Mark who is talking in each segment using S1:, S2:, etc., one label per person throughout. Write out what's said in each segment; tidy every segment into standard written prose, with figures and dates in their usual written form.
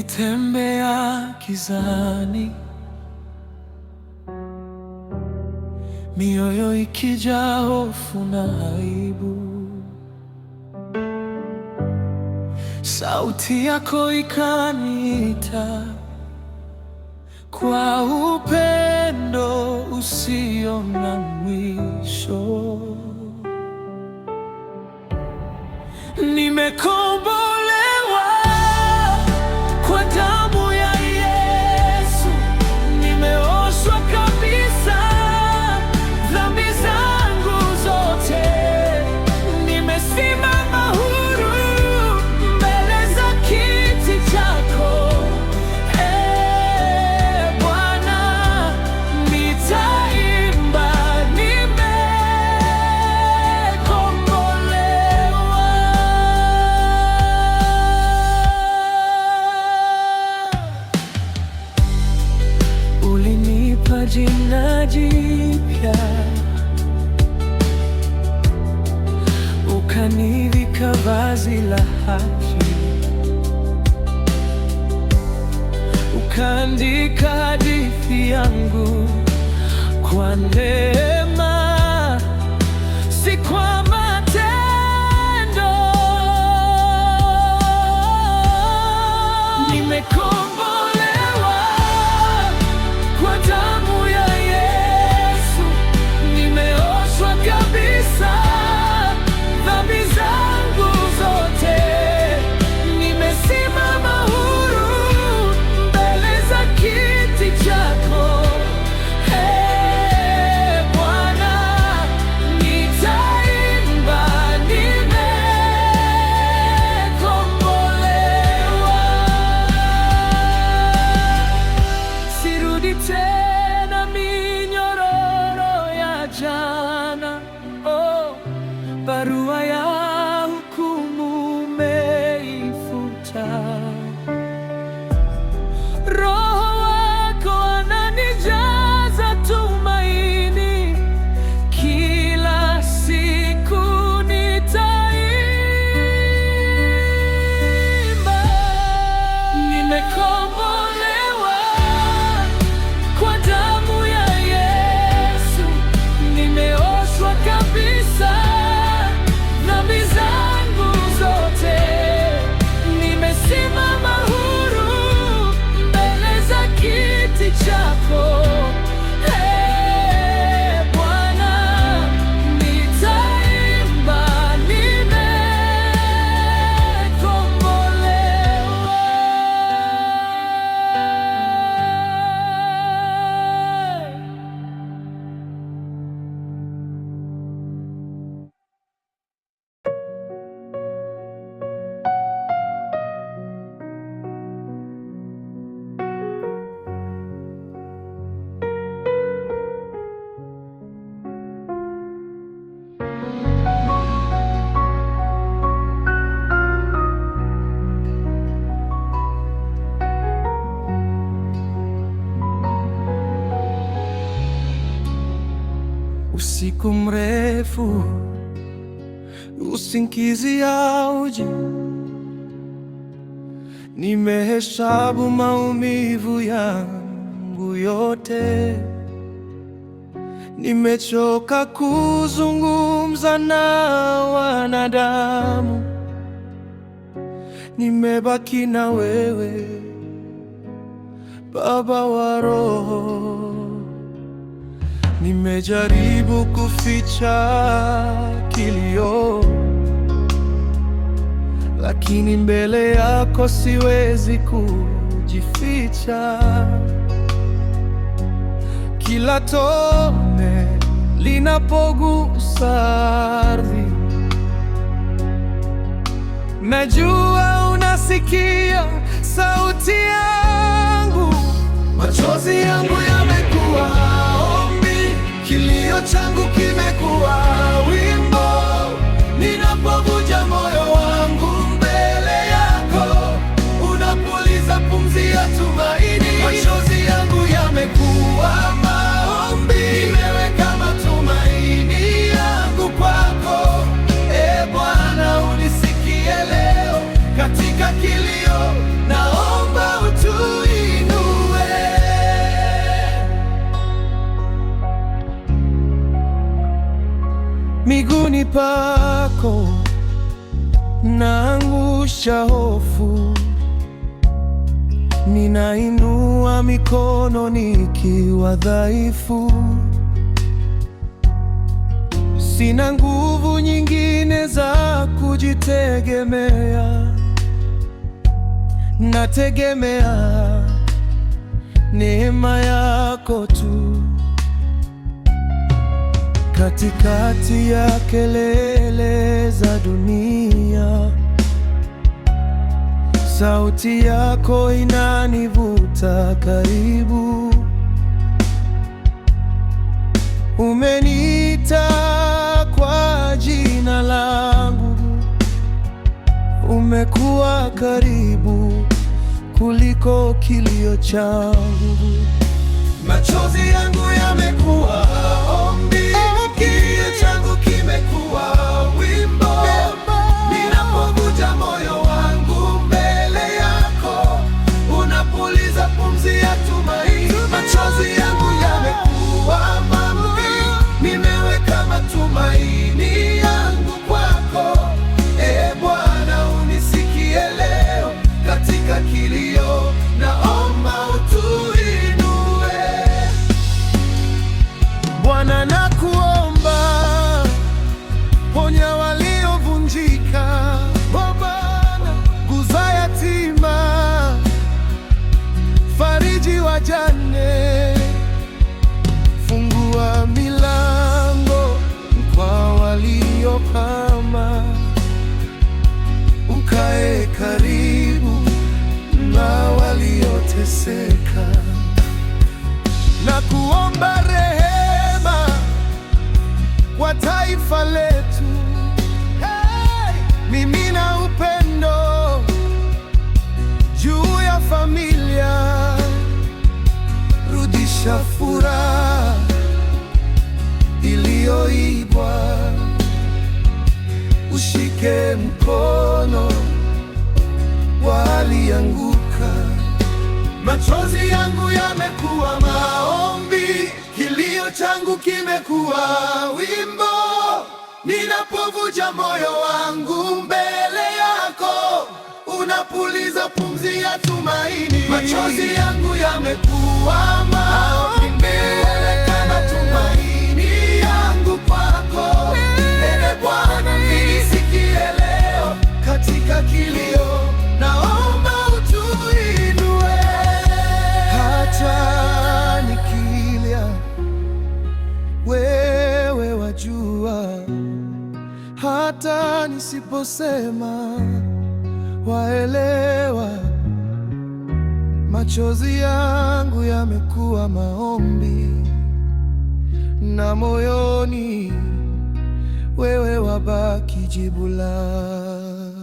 S1: Nilitembea gizani, mioyo ikijaa hofu na aibu. Sauti yako ikaniita kwa upendo usio na mwisho. Nimekombolewa kwa damu ya Yesu, nimeoshwa kabisa dhambi zangu zote, nimesimama huru mbele za kiti chako. Bwana, nitaimba, ulinipa jina jipya, ukanivika vazi la haki, ukaandika hadithi yangu kwa neema, si kwa matendo. Nimekombolewa kwa damu ya Yesu, nimeoshwa kabisa dhambi zangu zote, nimesimama huru mbele za kiti chako. Bwana, nitaimba, nimekombolewa. Sirudi tena minyororo ya jana, barua ya hukumu umeifuta. Roho wako ananijaza tumaini, kila siku nitaimba. Nimekombolewa kwa damu ya Yesu, nimeoshwa kabisa dhambi zangu zote, nimesimama huru mbele za kiti chako. Bwana, nitaimba, nimekombolewa. Usiku mrefu, usingizi hauji, nimehesabu maumivu yangu yote, nimechoka kuzungumza na wanadamu, nimebaki na wewe, Baba wa roho. Nimejaribu kuficha kilio, lakini mbele yako siwezi kujificha. Kila tone linapogusa ardhi, najua unasikia sauti yangu. Machozi yangu yamekuwa ombi, kilio changu kimekuwa wimbo, ninapovuja moyo wangu mbele yako, unapuliza pumzi ya tumaini. Machozi yangu yamekuwa maombi, nimeweka matumaini yangu kwako. Bwana, unisikie leo katika kilio, naomba pako naangusha hofu, ninainua mikono nikiwa dhaifu. Sina nguvu nyingine za kujitegemea, nategemea neema yako tu. Katikati ya kelele za dunia, sauti yako inanivuta karibu. Umeniita kwa jina langu, umekuwa karibu kuliko kilio changu. Machozi yangu yamekuwa ombi, kilio changu kimekuwa wimbo. Ninapovuja moyo wangu mbele yako, unapuliza pumzi ya tumaini. Machozi yangu yamekuwa maombi, nimeweka matumaini yangu kwako. Bwana, unisikie leo katika kilio, naomba utuinue. Bwana, nakuomba, ponya waliovunjika. Bwana, guza yatima, fariji wajane, fungua milango kwa waliokwama, ukae karibu na walioteseka. Na kuomba rehema kwa taifa letu. Mimina upendo juu ya familia, rudisha furaha iliyoibwa, ushike mkono walianguka. Machozi yangu yamekuwa maombi, kilio changu kimekuwa wimbo. Ninapovuja moyo wangu mbele yako, unapuliza pumzi ya tumaini. Machozi yangu yamekuwa maombi, nimeweka matumaini yangu kwako. Bwana, nisikie leo katika kilio, naomba utuinue. Hata nikilia, wewe wajua, hata nisiposema waelewa. Machozi yangu yamekuwa maombi, na moyoni wewe wabaki jibu langu.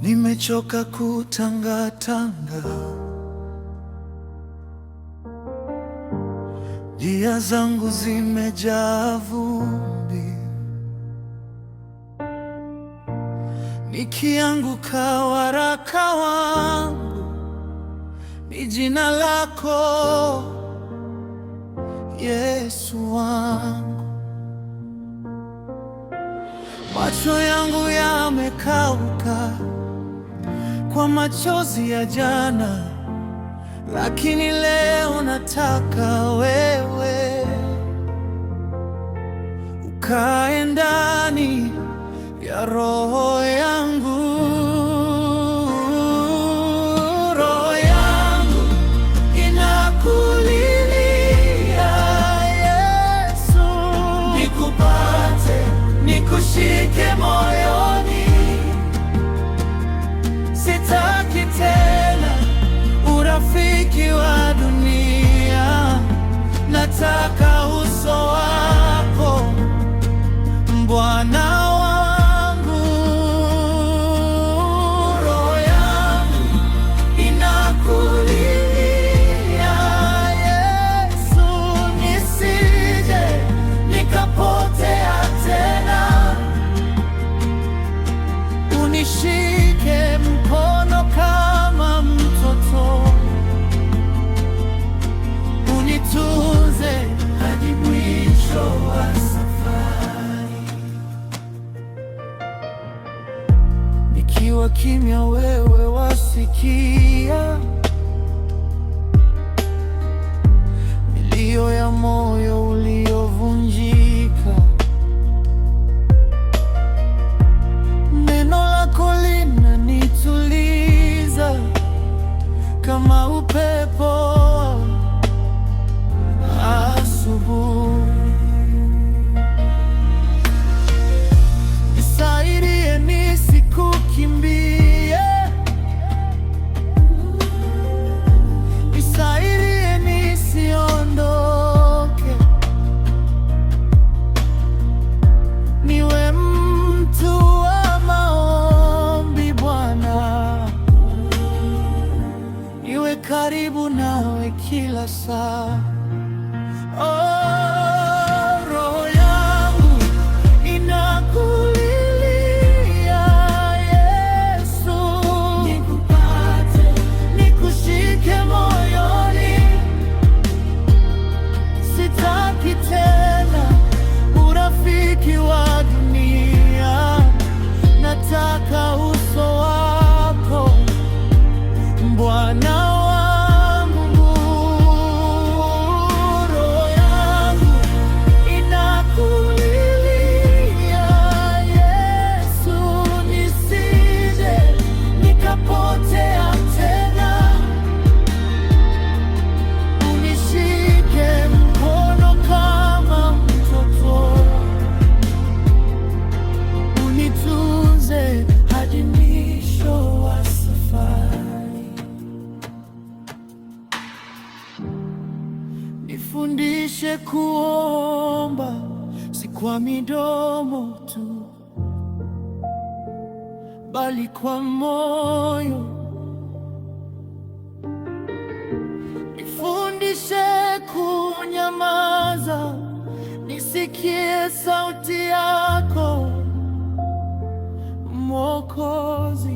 S1: Nimechoka kutangatanga, njia zangu zimejaa vumbi. Nikianguka, waraka wangu ni jina lako, Yesu wangu. Macho yangu yamekauka kwa machozi ya jana, lakini leo nataka wewe ukae ndani ya roho yangu. Roho yangu inakulilia Yesu, nikupate, nikushike moyoni. Sitaki tena urafiki wa dunia, nataka uso wako Bwana wangu. unishike mkono kama mtoto, unitunze hadi mwisho wa safari. Nikiwa kimya, wewe wasikia milio ya moyo uliovunjika. Neno lako linanituliza kama upepo asubuhi. Nisaidie nisikukimbie, nisaidie nisiondoke, niwe mtu wa maombi Bwana, niwe karibu nawe kila saa. Roho yangu inakulilia Yesu, nikupate, nikushike moyoni. Sitaki tena urafiki wa dunia, nataka uso wako Bwana. Nifundishe kuomba, si kwa midomo tu, bali kwa moyo. Nifundishe kunyamaza, nisikie sauti yako Mwokozi.